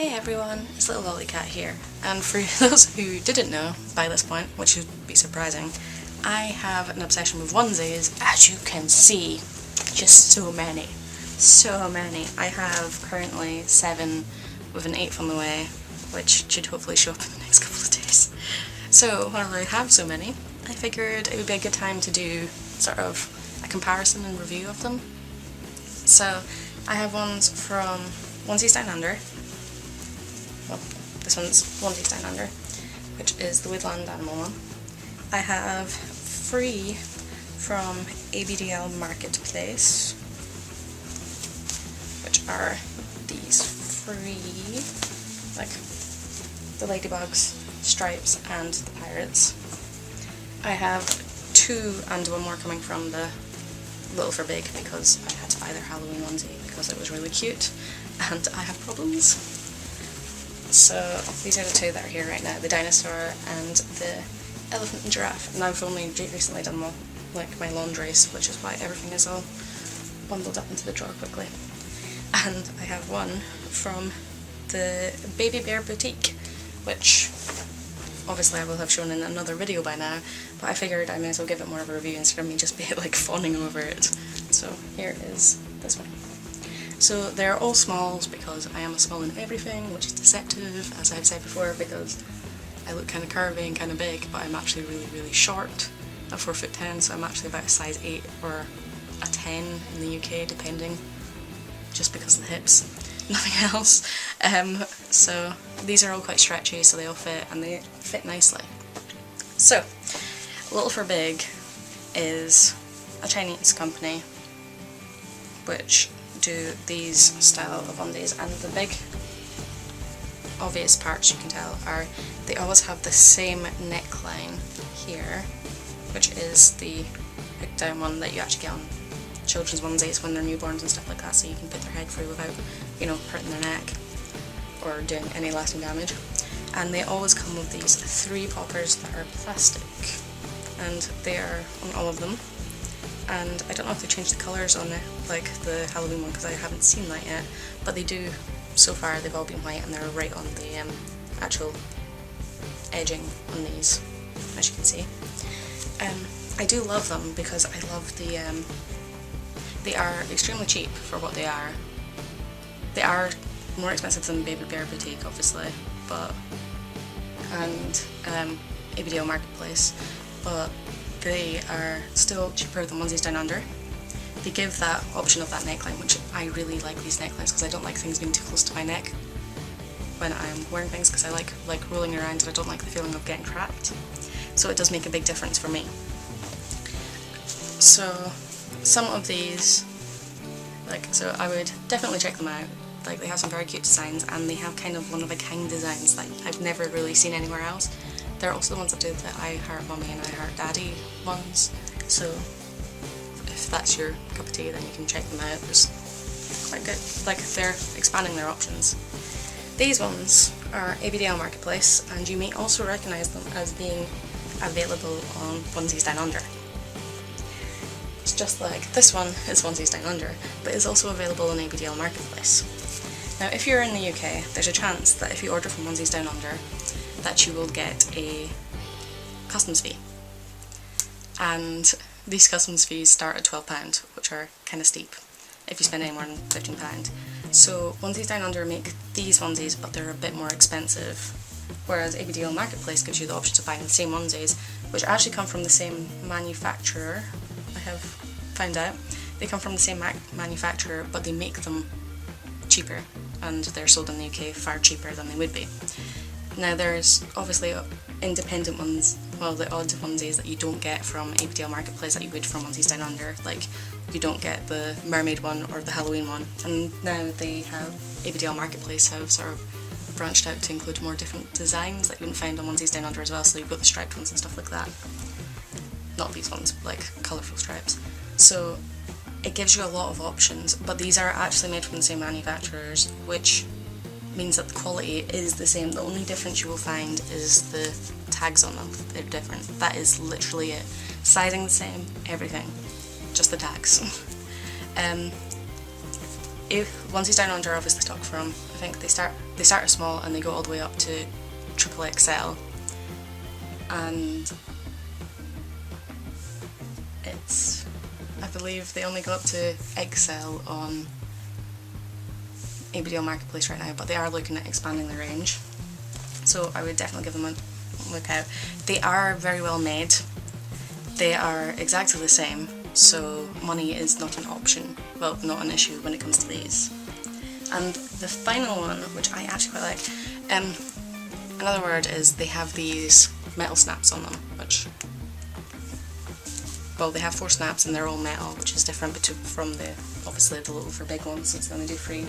Hey everyone, it's Little Lollycat here, and for those who didn't know by this point, which would be surprising, I have an obsession with onesies, as you can see. Just so many. So many. I have currently 7 with an 8th on the way, which should hopefully show up in the next couple of days. So while I have so many, I figured it would be a good time to do sort of a comparison and review of them. So I have ones from Onesies Down Under. Well, this one's Onesies Down Under, which is the woodland animal one. I have 3 from ABDL Marketplace, which are these 3, like the ladybugs, stripes, and the pirates. I have 2 and 1 more coming from the Little for Big because I had to buy their Halloween onesie because it was really cute and I have problems. So these are the 2 that are here right now, the dinosaur and the elephant and giraffe. And I've only recently done my laundry, which is why everything is all bundled up into the drawer quickly. And I have 1 from the Baby Bear Boutique, which obviously I will have shown in another video by now, but I figured I may as well give it more of a review instead of me just be fawning over it. So here is this one. So they're all smalls because I am a small in everything, which is deceptive, as I've said before, because I look kind of curvy and kind of big, but I'm actually really, really short. I'm 4'10", so I'm actually about a size 8 or a 10 in the UK, depending, just because of the hips, nothing else. So these are all quite stretchy, so they all fit, and they fit nicely. So, Little for Big is a Chinese company which do these style of undies, and the big obvious parts you can tell are they always have the same neckline here, which is the hook down one that you actually get on children's onesies when they're newborns and stuff like that, so you can put their head through without, hurting their neck or doing any lasting damage. And they always come with these 3 poppers that are plastic, and they are on all of them. And I don't know if they changed the colours on it, like the Halloween one, because I haven't seen that yet, but they do. So far they've all been white and they're right on the actual edging on these, as you can see. I do love them because I love they are extremely cheap for what they are. They are more expensive than Baby Bear Boutique, obviously, and ABDL Marketplace, but they are still cheaper than Onesies Down Under. They give that option of that neckline, which I really like these necklines because I don't like things being too close to my neck when I'm wearing things, because I like rolling around and I don't like the feeling of getting trapped. So it does make a big difference for me. So some of these, so I would definitely check them out. They have some very cute designs, and they have kind of one-of-a-kind designs that I've never really seen anywhere else. They're also the ones that do the I Heart Mummy and I Heart Daddy ones, so if that's your cup of tea then you can check them out. It's quite good. They're expanding their options. These ones are ABDL Marketplace, and you may also recognise them as being available on Onesies Down Under. It's just like this one is Onesies Down Under, but it's also available on ABDL Marketplace. Now if you're in the UK, there's a chance that if you order from Onesies Down Under that you will get a customs fee. And these customs fees start at £12, which are kind of steep if you spend any more than £15. So Onesies Down Under make these onesies, but they're a bit more expensive, whereas ABDL Marketplace gives you the option to buy the same onesies, which actually come from the same manufacturer, I have found out. They come from the same manufacturer, but they make them cheaper, and they're sold in the UK far cheaper than they would be. Now there's obviously independent ones, well, the odd onesies that you don't get from ABDL Marketplace that you would from Onesies Down Under, like you don't get the mermaid one or the Halloween one, and now ABDL Marketplace have sort of branched out to include more different designs that you wouldn't find on Onesies Down Under as well, so you've got the striped ones and stuff like that. Not these ones, colourful stripes. So it gives you a lot of options, but these are actually made from the same manufacturers, which means that the quality is the same. The only difference you will find is the tags on them. They're different. That is literally it. Sizing the same, everything. Just the tags. Onesies Down Under obviously stock from a think they start small and they go all the way up to triple XL, and I believe they only go up to XL on ABDL Marketplace right now, but they are looking at expanding the range, so I would definitely give them a look out. They are very well made, they are exactly the same, so money is not an option, well, not an issue when it comes to these. And the final one, which I actually quite like, another word is they have these metal snaps on them, which, well, they have 4 snaps and they're all metal, which is different from the, obviously, the little for big ones, since they only do 3.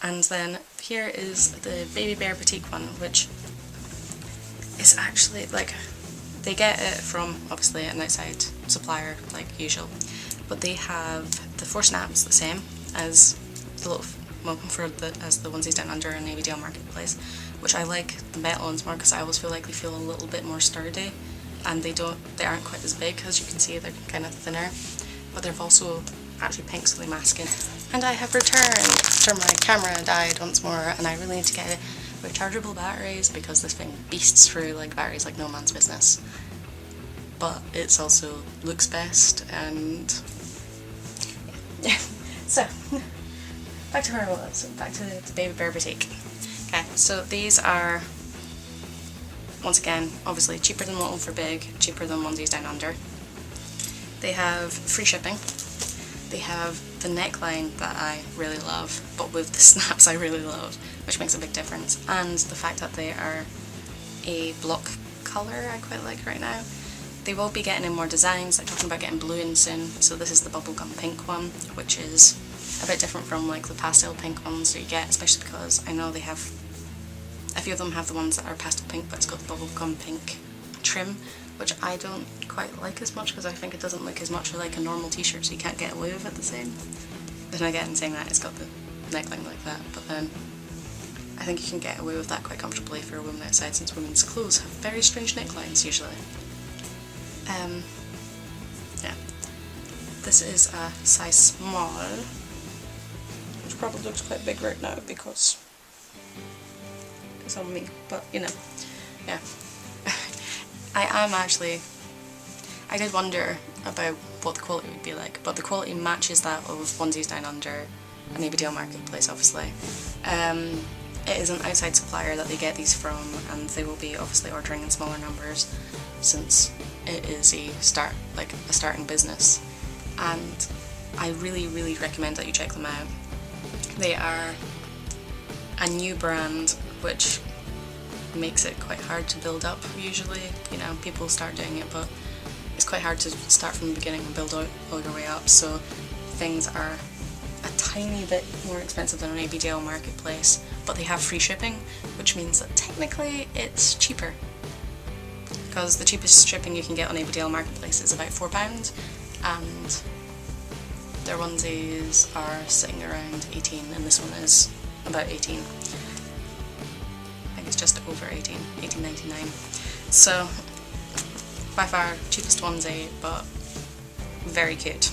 And then here is the Baby Bear Boutique one, which is actually, like, they get it from, obviously, an outside supplier, like usual, but they have the 4 snaps the same as the little, well, as the onesies down under in ABDL Marketplace, which I like the metal ones more because I always feel like they feel a little bit more sturdy, and they aren't quite as big, as you can see they're kind of thinner, but they're also actually pink, so they mask it. And I have returned after my camera died once more, and I really need to get rechargeable batteries because this thing beasts through like batteries like no man's business. But it's also looks best, and yeah. So back to where I was. Back to the Baby Bear Boutique. Okay, so these are, once again, obviously cheaper than Little for Big, cheaper than onesies down under. They have free shipping. They have the neckline that I really love, but with the snaps I really love, which makes a big difference. And the fact that they are a block colour I quite like right now. They will be getting in more designs. They're talking about getting blue in soon. So this is the bubblegum pink one, which is a bit different from like the pastel pink ones that you get, especially because I know they have, a few of them have the ones that are pastel pink, but it's got the bubblegum pink trim, which I don't quite like as much because I think it doesn't look as much like a normal t-shirt, so you can't get away with it the same. Then again, saying that, it's got the neckline like that, but then I think you can get away with that quite comfortably if you're a woman outside, since women's clothes have very strange necklines usually. Yeah. This is a size small, which probably looks quite big right now because it's on me, but you know, yeah. I did wonder about what the quality would be like, but the quality matches that of onesies down under an ABDL Marketplace, obviously. It is an outside supplier that they get these from, and they will be obviously ordering in smaller numbers since it is a starting business. And I really, really recommend that you check them out. They are a new brand, which makes it quite hard to build up usually. You know, people start doing it, but it's quite hard to start from the beginning and build all your way up, so things are a tiny bit more expensive than an ABDL Marketplace, but they have free shipping, which means that technically it's cheaper. Because the cheapest shipping you can get on ABDL Marketplace is about £4, and their onesies are sitting around 18, and this one is about 18. I think it's just over 18, 18.99. So, by far cheapest onesie, but very cute.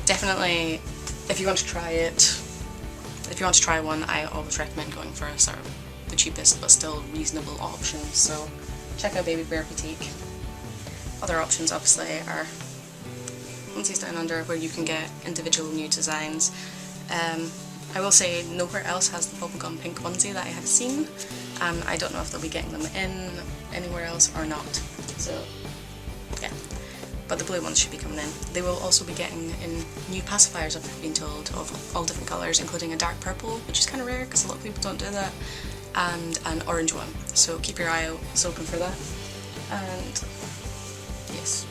Definitely, if you want to try it, if you want to try one, I always recommend going for sort of the cheapest but still reasonable option. So check out Baby Bear Boutique. Other options obviously are Onesies Down Under, where you can get individual new designs. I will say nowhere else has the bubblegum pink onesie that I have seen, and I don't know if they'll be getting them in anywhere else or not. So yeah, but the blue ones should be coming in. They will also be getting in new pacifiers, I've been told, of all different colours, including a dark purple, which is kind of rare because a lot of people don't do that, and an orange one. So keep your eye open for that. And yes,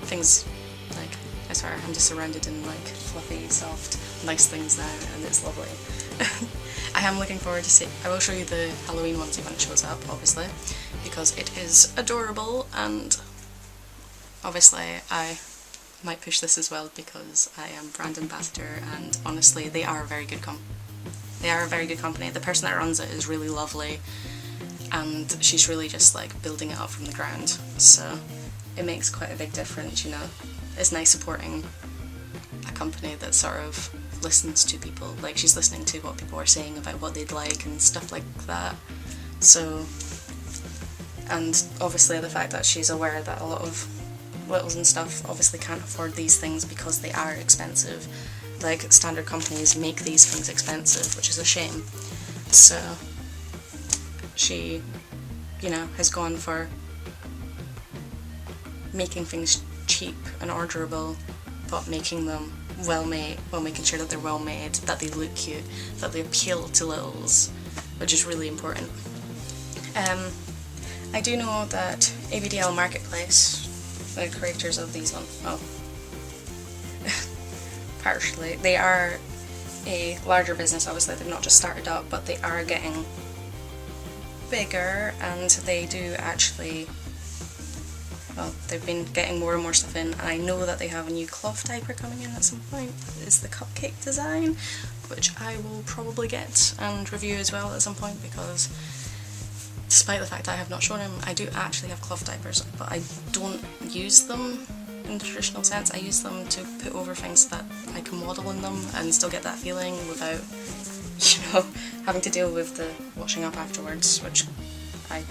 things like, I swear, I'm just surrounded in like fluffy, soft, nice things now, and it's lovely. I am looking forward to see. I will show you the Halloween onesie when it shows up, obviously, because it is adorable, and obviously I might push this as well because I am brand ambassador, and honestly they are a very good company. The person that runs it is really lovely, and she's really just like building it up from the ground, so it makes quite a big difference, you know. It's nice supporting a company that's sort of listens to people. Like, she's listening to what people are saying about what they'd like and stuff like that. So, and obviously the fact that she's aware that a lot of littles and stuff obviously can't afford these things because they are expensive. Like, standard companies make these things expensive, which is a shame. So she, you know, has gone for making things cheap and orderable, but making them well made, well, making sure that they're well made, that they look cute, that they appeal to littles, which is really important. I do know that ABDL Marketplace, the creators of these ones, partially, they are a larger business. Obviously they've not just started up, but they are getting bigger, and they do actually, well, they've been getting more and more stuff in, and I know that they have a new cloth diaper coming in at some point. It's the cupcake design, which I will probably get and review as well at some point, because despite the fact that I have not shown him, I do actually have cloth diapers, but I don't use them in the traditional sense. I use them to put over things so that I can waddle in them and still get that feeling without, you know, having to deal with the washing up afterwards, which I'm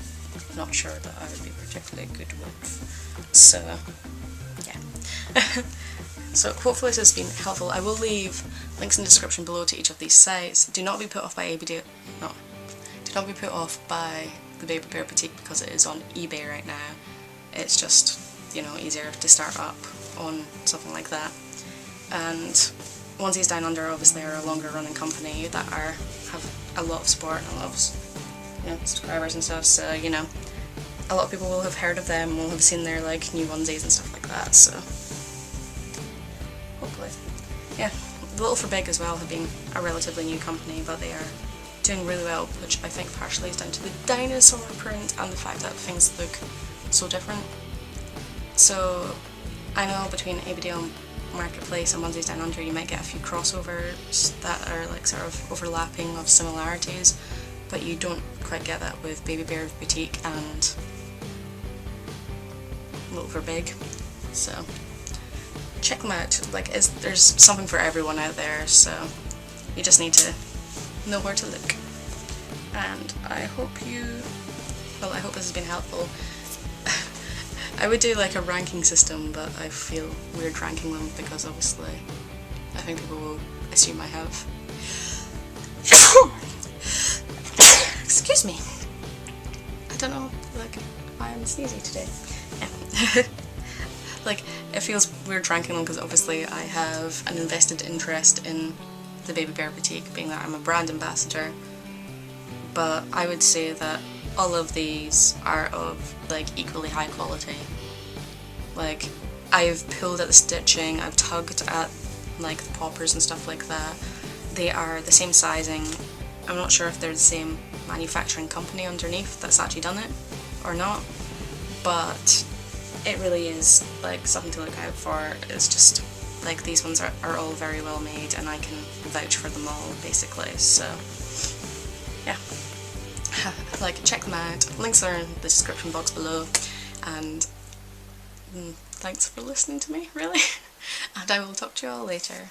not sure that I would be particularly good with. So, yeah. So hopefully this has been helpful. I will leave links in the description below to each of these sites. Do not be put off by ABDL, no, do not be put off by the Baby Bear Boutique because it is on eBay right now. It's just, you know, easier to start up on something like that. And Onesies Down Under obviously are a longer running company that have a lot of support and a lot of, you know, subscribers and stuff, so, you know, a lot of people will have heard of them, will have seen their, like, new onesies and stuff like that, so hopefully. Yeah, Little for Big as well have been a relatively new company, but they are doing really well, which I think partially is down to the dinosaur print and the fact that things look so different. So I know between ABDL Marketplace and Onesies Down Under you might get a few crossovers that are like sort of overlapping of similarities, but you don't quite get that with Baby Bear Boutique and Little for Big. So check them out. Like, there's something for everyone out there, so you just need to know where to look. And I hope I hope this has been helpful. I would do like a ranking system, but I feel weird ranking them because obviously I think people will assume I have. Excuse me. I don't know, like, why I'm sneezy today. Yeah. Like, it feels weird ranking them because obviously I have an invested interest in the Baby Bear Boutique, being that I'm a brand ambassador, but I would say that all of these are of like equally high quality. Like, I've pulled at the stitching, I've tugged at like the poppers and stuff like that. They are the same sizing. I'm not sure if they're the same manufacturing company underneath that's actually done it or not, but it really is like something to look out for. It's just like these ones are all very well made and I can vouch for them all basically, so yeah. Like, check them out, links are in the description box below, and thanks for listening to me, really, and I will talk to you all later.